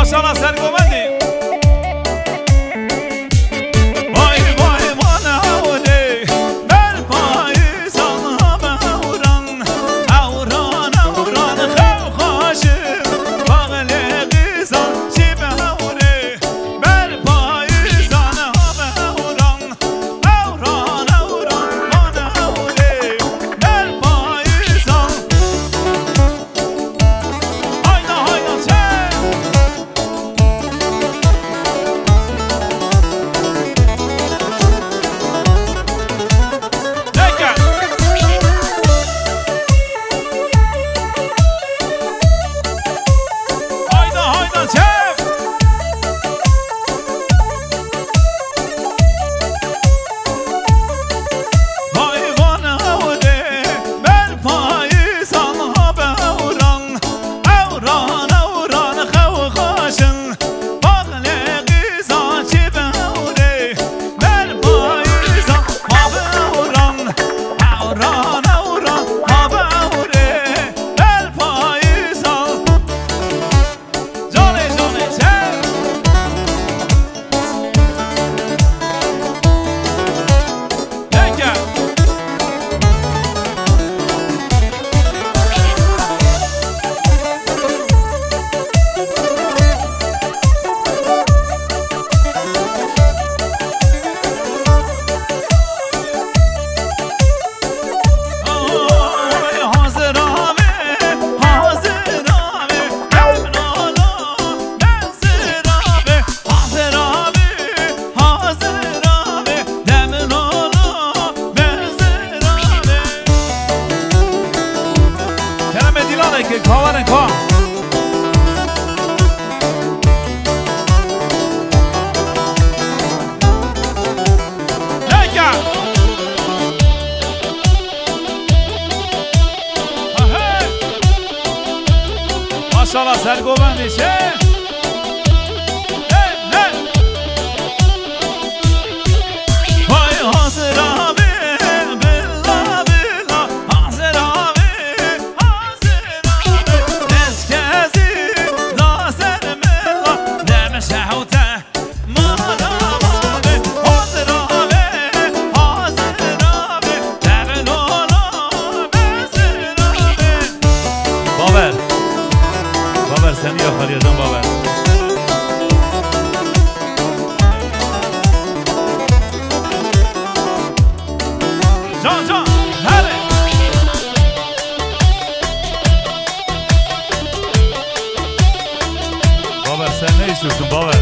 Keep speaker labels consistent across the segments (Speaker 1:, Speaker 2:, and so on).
Speaker 1: ماشاءالله سرگوبندی ماشاءالله سرگوبندی چه وای حاضر آبی بلا بلا حاضر آبی نسکزی داسر ملا نمشه حوته مالا آبی حاضر آبی دبلولا بزر آبی باور سنی یا خالی ازم باور جان جان هره باور سن نیستوشون باور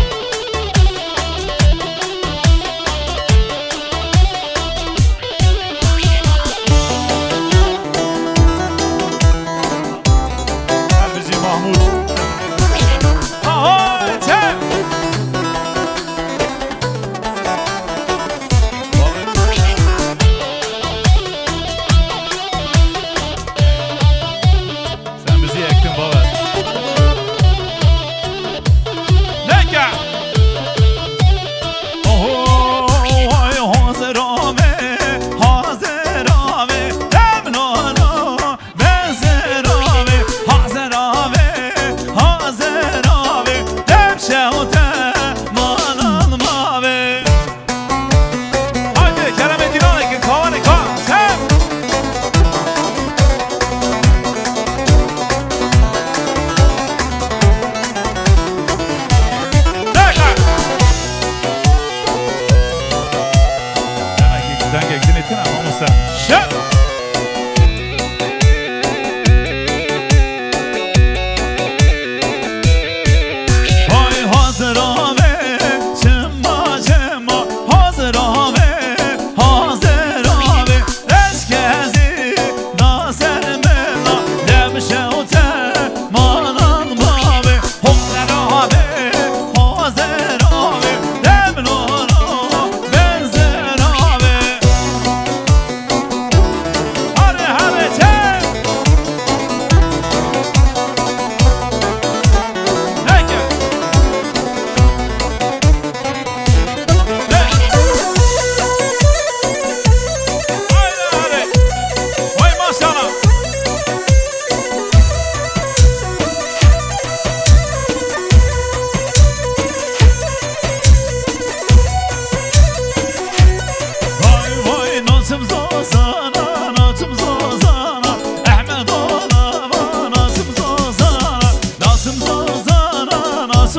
Speaker 1: عربیزی محمود Sen bizi yaktın baba. Ne gel?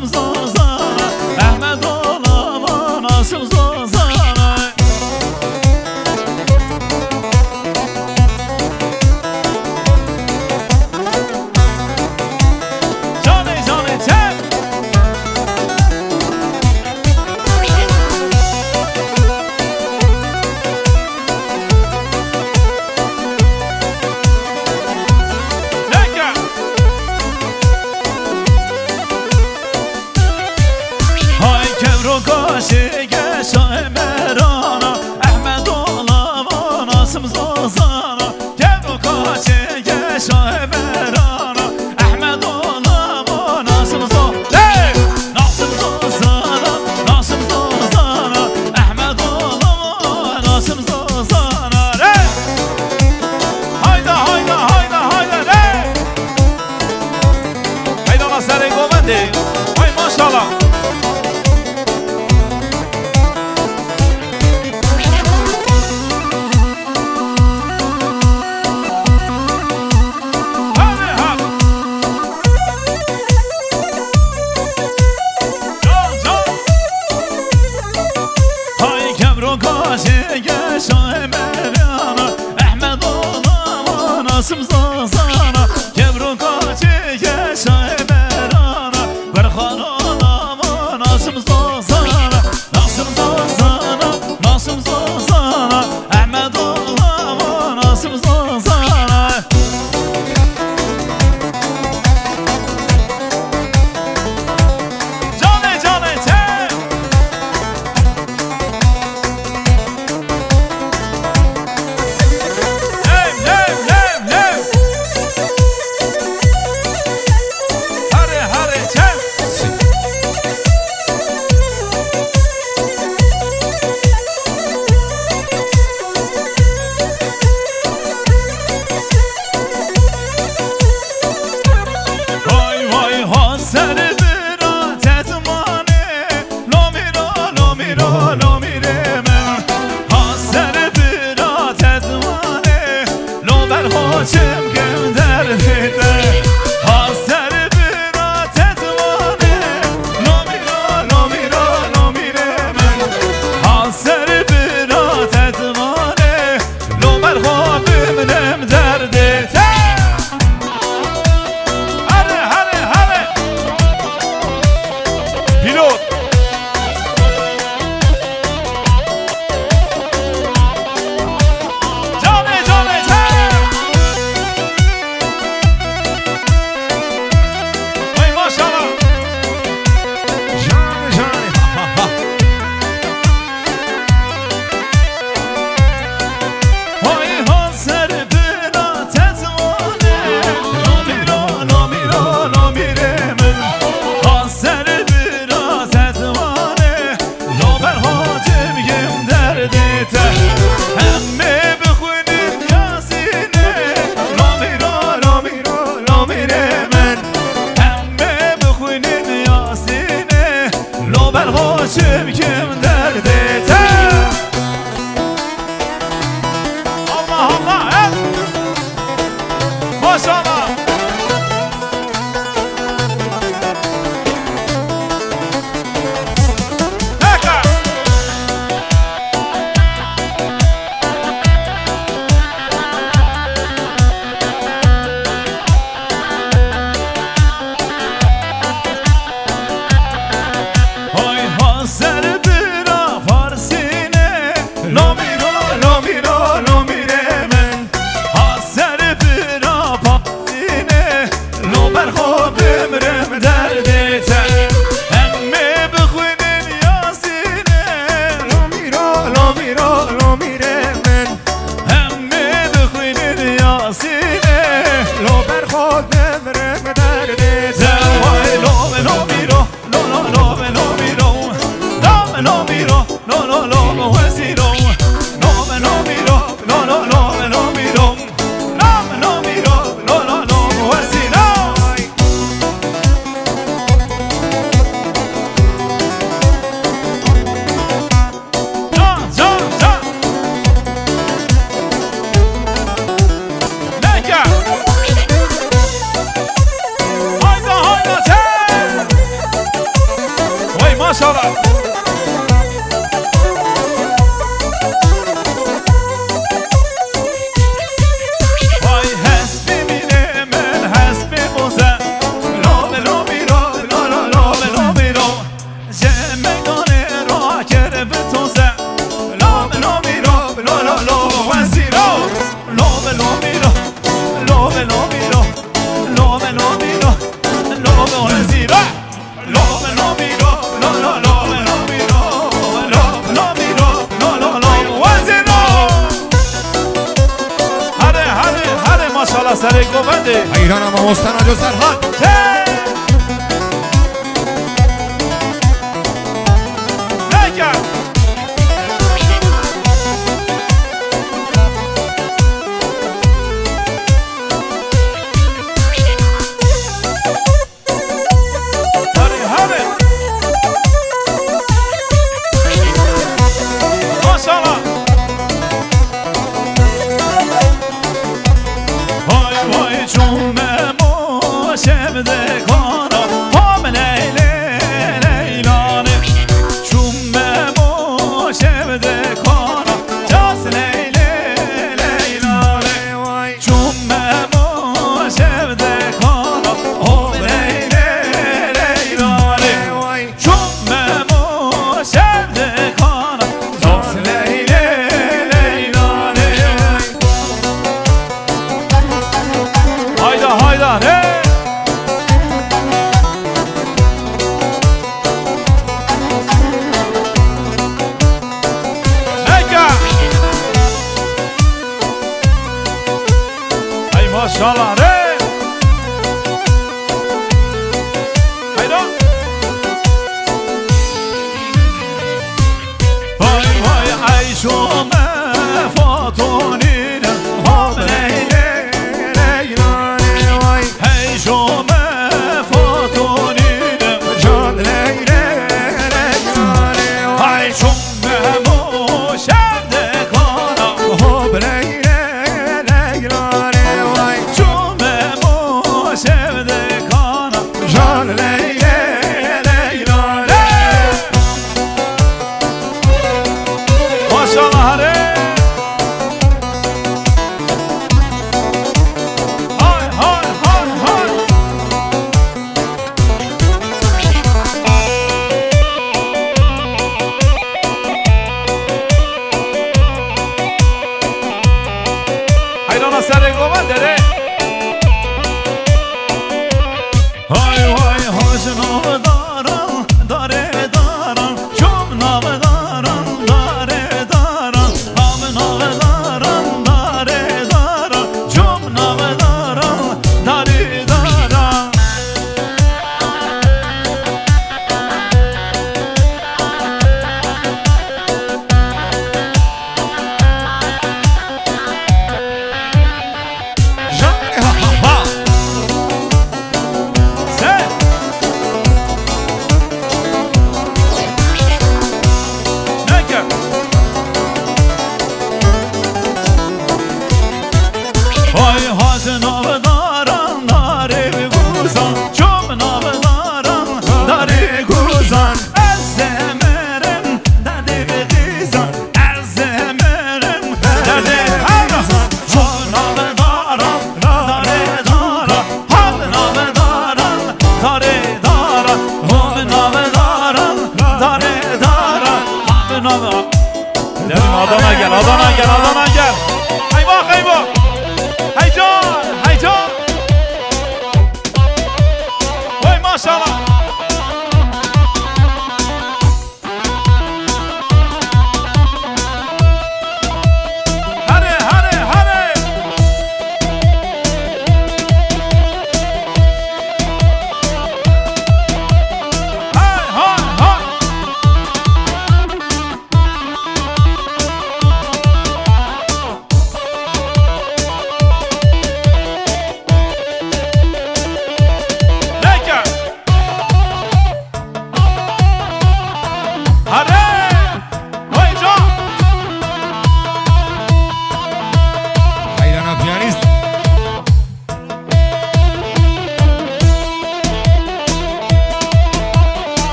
Speaker 1: ناسم زازانا احمد آلاما ناسم زازانا جانه جانه چه Şege şamerana Ahmet Oğlama Nasım Zazana Gevro kaşege şamerana Ahmet Oğlama Nasım Zazana Nasım Zazana Nasım Zazana Ahmet Oğlama Nasım Zazana Hayda hayda hayda hayda Hayda la sere govendi Hay maşallah Nasım zazana Kevro kaçıya şayberana Berhan olama Nasım zazana Nasım zazana Nasım zazana Ahmet olama Nasım zazana Cane cane çe Hoşum gönder fide Haser bira tetmane Nomira nomira nomire men Haser bira tetmane Lomer hobim nem derdi Hare hare hare Pilot Cane cane cane Hoşum kim derdi Allah Allah Maşallah Tekrar Haser bir ماشاءالله سر گوبنده
Speaker 2: ایرانم و مستند و سرحد
Speaker 1: نگرد هره هره ماشاءالله وای وای جون موشه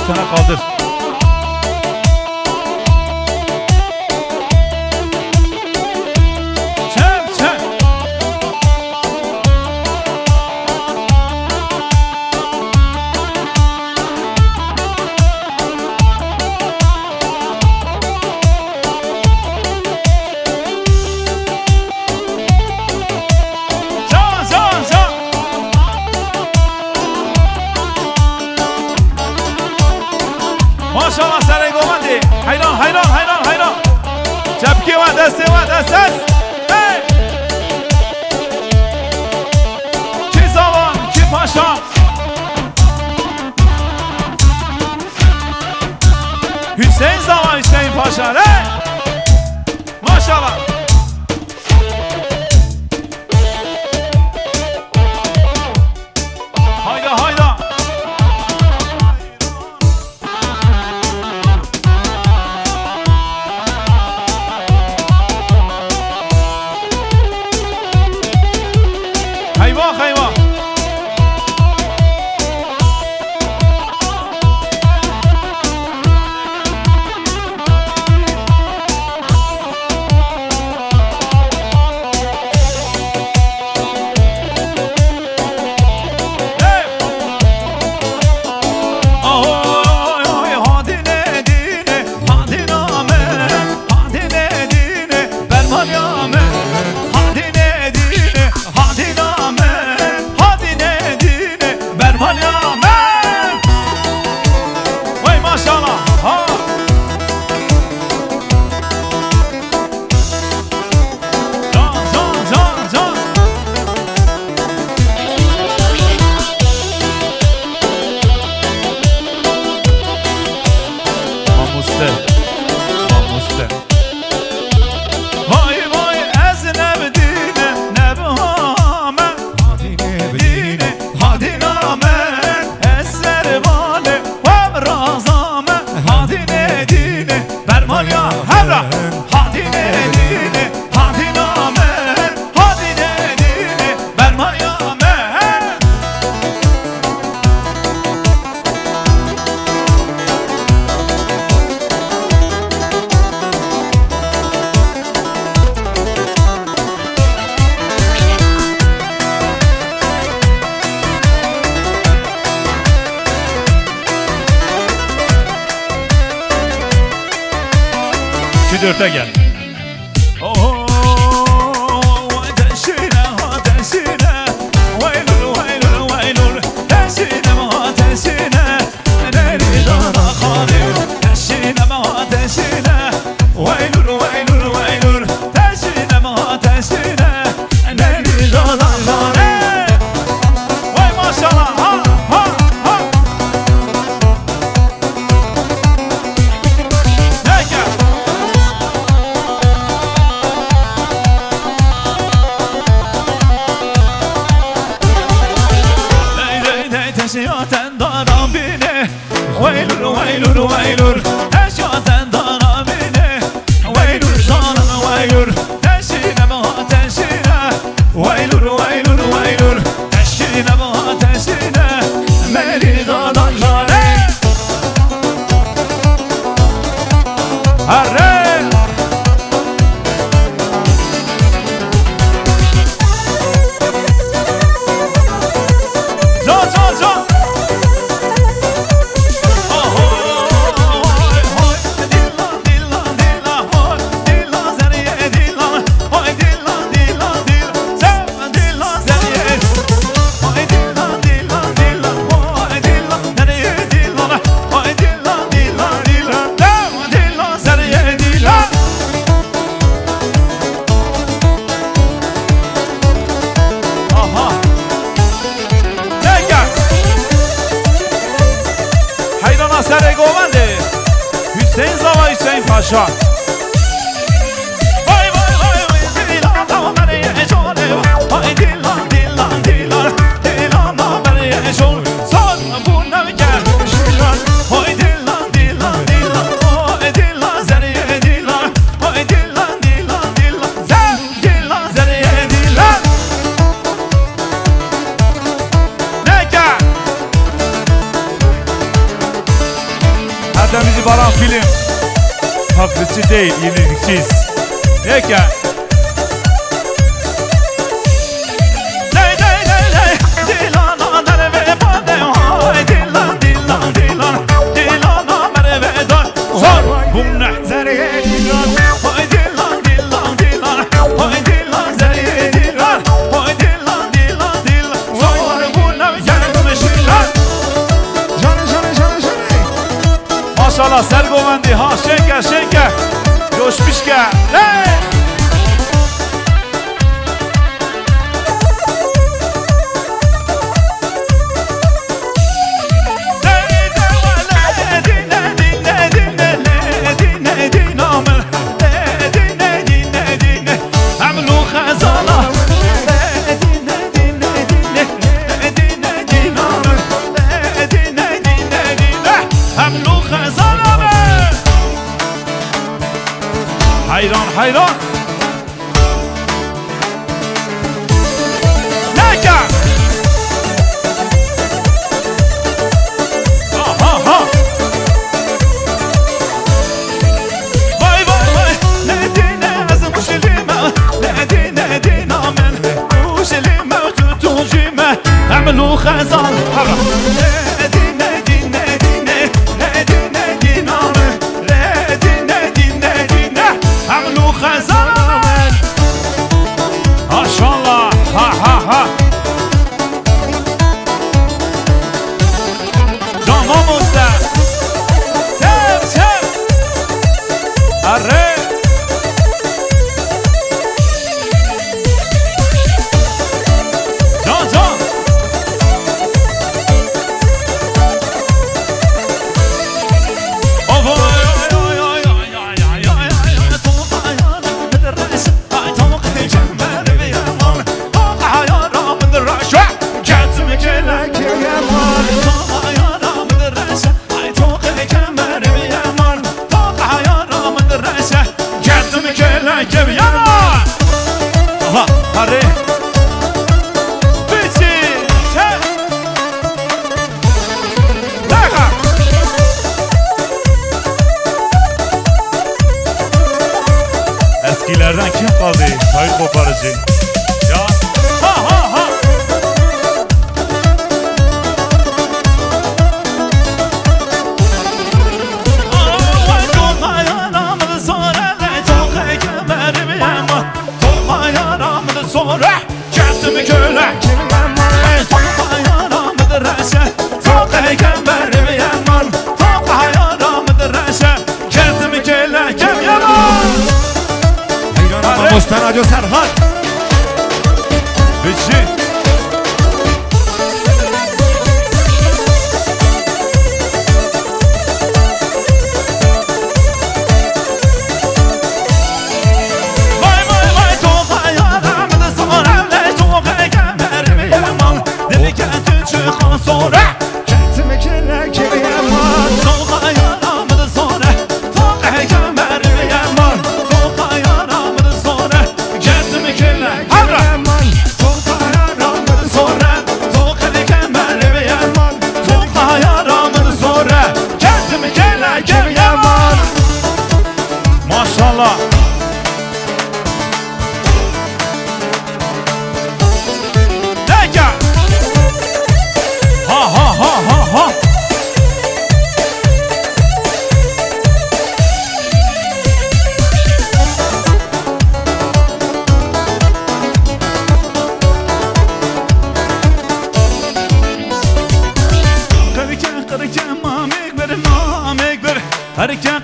Speaker 1: üstüne kaldır. Çep çep. ماشاءالله سر گومندی حیران حیران حیران حیران چپکی و دستی و دست کی زبان کی پاشا حسین زبان حسین پاشا ماشاءالله hayda hayda hayvan hayvan dörtte gel. Paşa. Vay vay vay vay dilan da beni şole. Vay dilan dilan dilan dilan da beni şole. Son bu ne gelmişler. Vay dilan dilan dilan vay dilan zeriye dilan. Vay dilan dilan dilan zer dilan zeriye dilan. Ne gel? değil, yenilikçiyiz. Peki. Maşallah sergovendi ha şenke coşmuşke hayran Neka Vay Nedine azmış elime Nedine amen Uş elime tutulcime Amlu khazan Eskilerden kim kaldı? Sayın koparıcı. Ya ha. Sonra kendimi köle Toka yaramıdır reşe Toka kemerimi yaman Toka yaramıdır reşe Kendimi köle kem yaman
Speaker 2: Hayran Mustanacı Serhat
Speaker 1: Bici sonra kendimi kele yaman Toka yaramıdır sonra Toka kemerimi yaman Toka yaramıdır sonra kendimi kele yaman Toka yaramıdır sonra Toka kemerimi yaman Toka yaramıdır sonra kendimi kele yaman Maşallah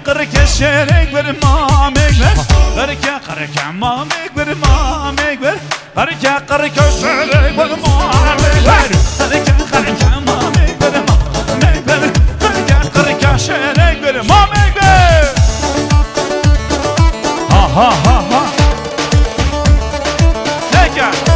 Speaker 1: Kırık şerek bir mamek ver Kırık mamek bir mamek ver Kırık şerek bir mamek ver Kırık mamek bir mamek ver Kırık şerek bir mamek ver Ha Peki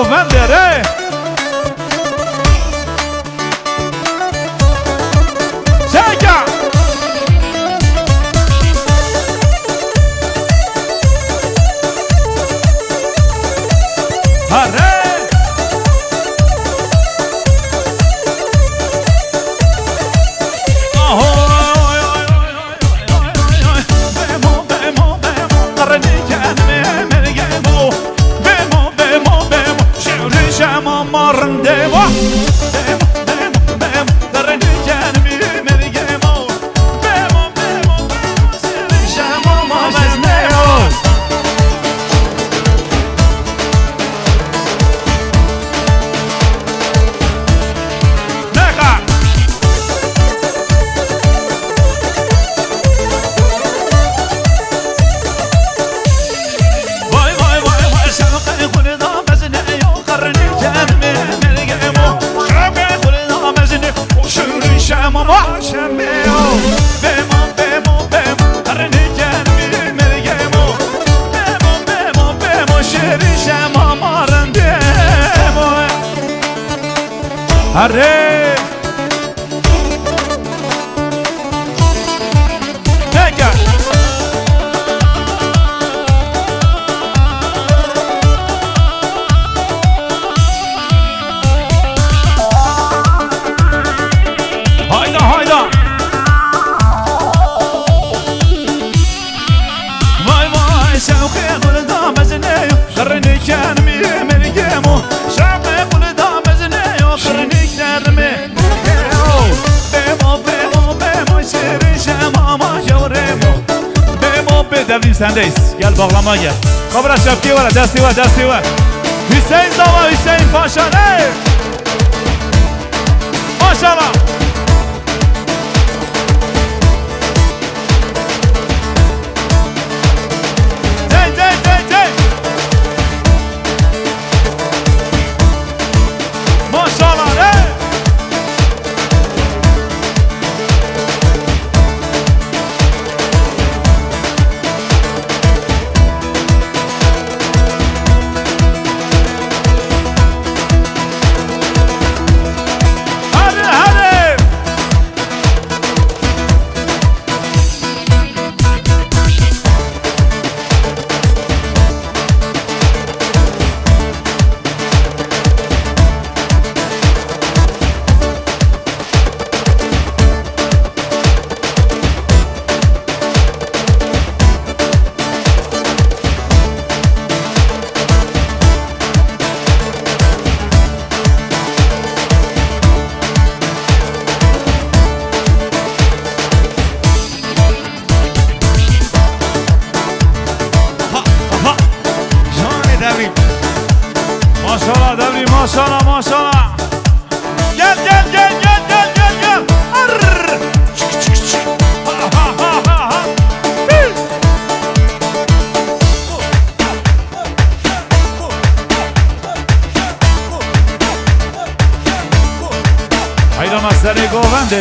Speaker 1: گوفندره چکا هره هره نگه هایدا هایدا وای وای شوخی قلدام ازنه قرنی کنمی مرگمو شوخی قلدام ازنه قرنی کنمی بمو بمو بمو شیرشم آما جورمو بمو بدویم سندیس گل باغلما گل خبر شبکی وره دستی ور دستی ور حسین زاوا حسین پاشا نه ماشاءالله ماشاءالله ماشاءالله گل گل گل گل گل گل گل hayda masları govende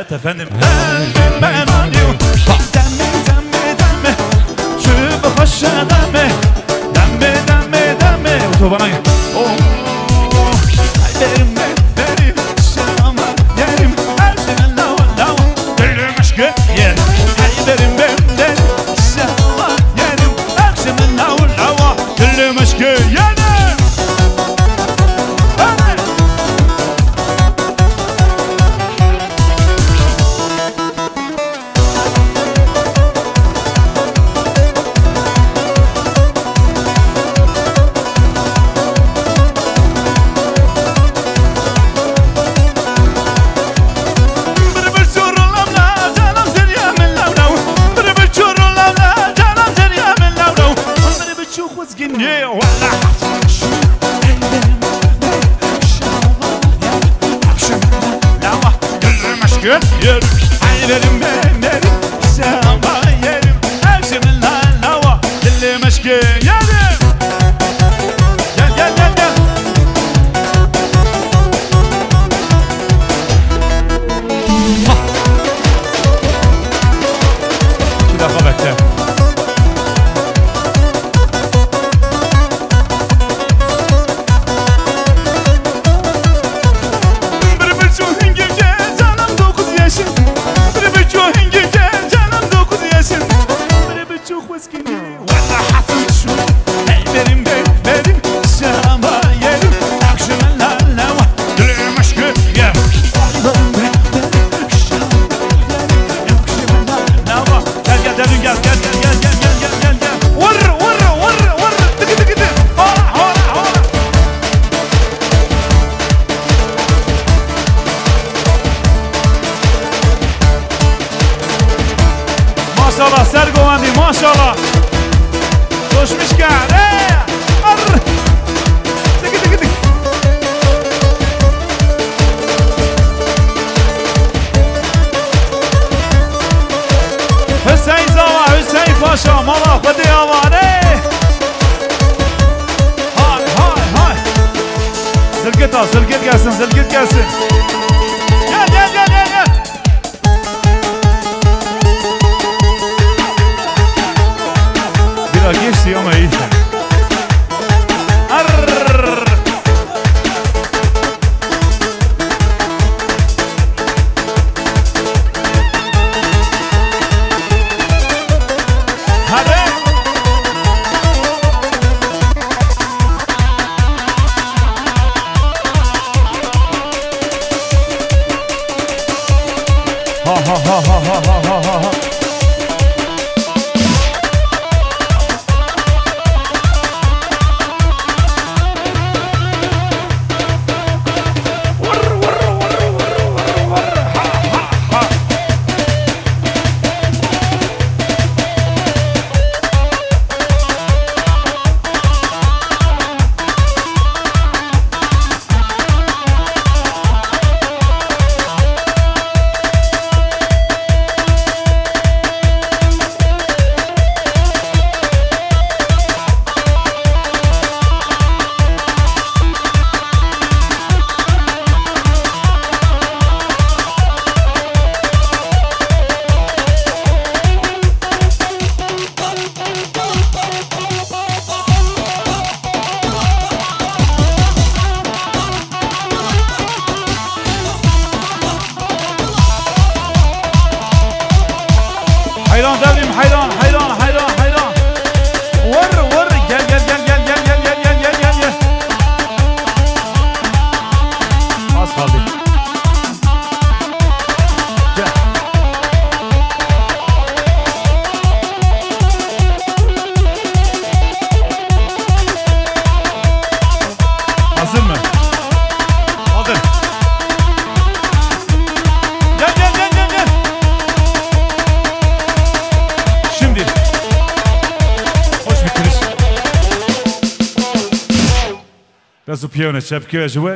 Speaker 1: Evet efendim. Ben anlıyorum. Demme. Şu bu hoşa demme. Demme. Otobana gel. Benim şama yerim. Her senin lava. Benim aşkı yer. Benim şama yerim. Her senin lava. Benim aşkı yerim. Maşallah Sergovandi maşallah. Coşmuş gel. Tık. Hüseyin Zava, Hüseyin Paşa, Mala Hıdı Avare. Hay. Zırgıt gelsin. Gel. Biraz geçti ama iyi. Ha. Hayran devrim hayran. Vur gel. Az kaldı. Gel. Hazır mı? Hazır. Gel. Şimdi hoş bitiriş. Biraz upijane czepki, żeby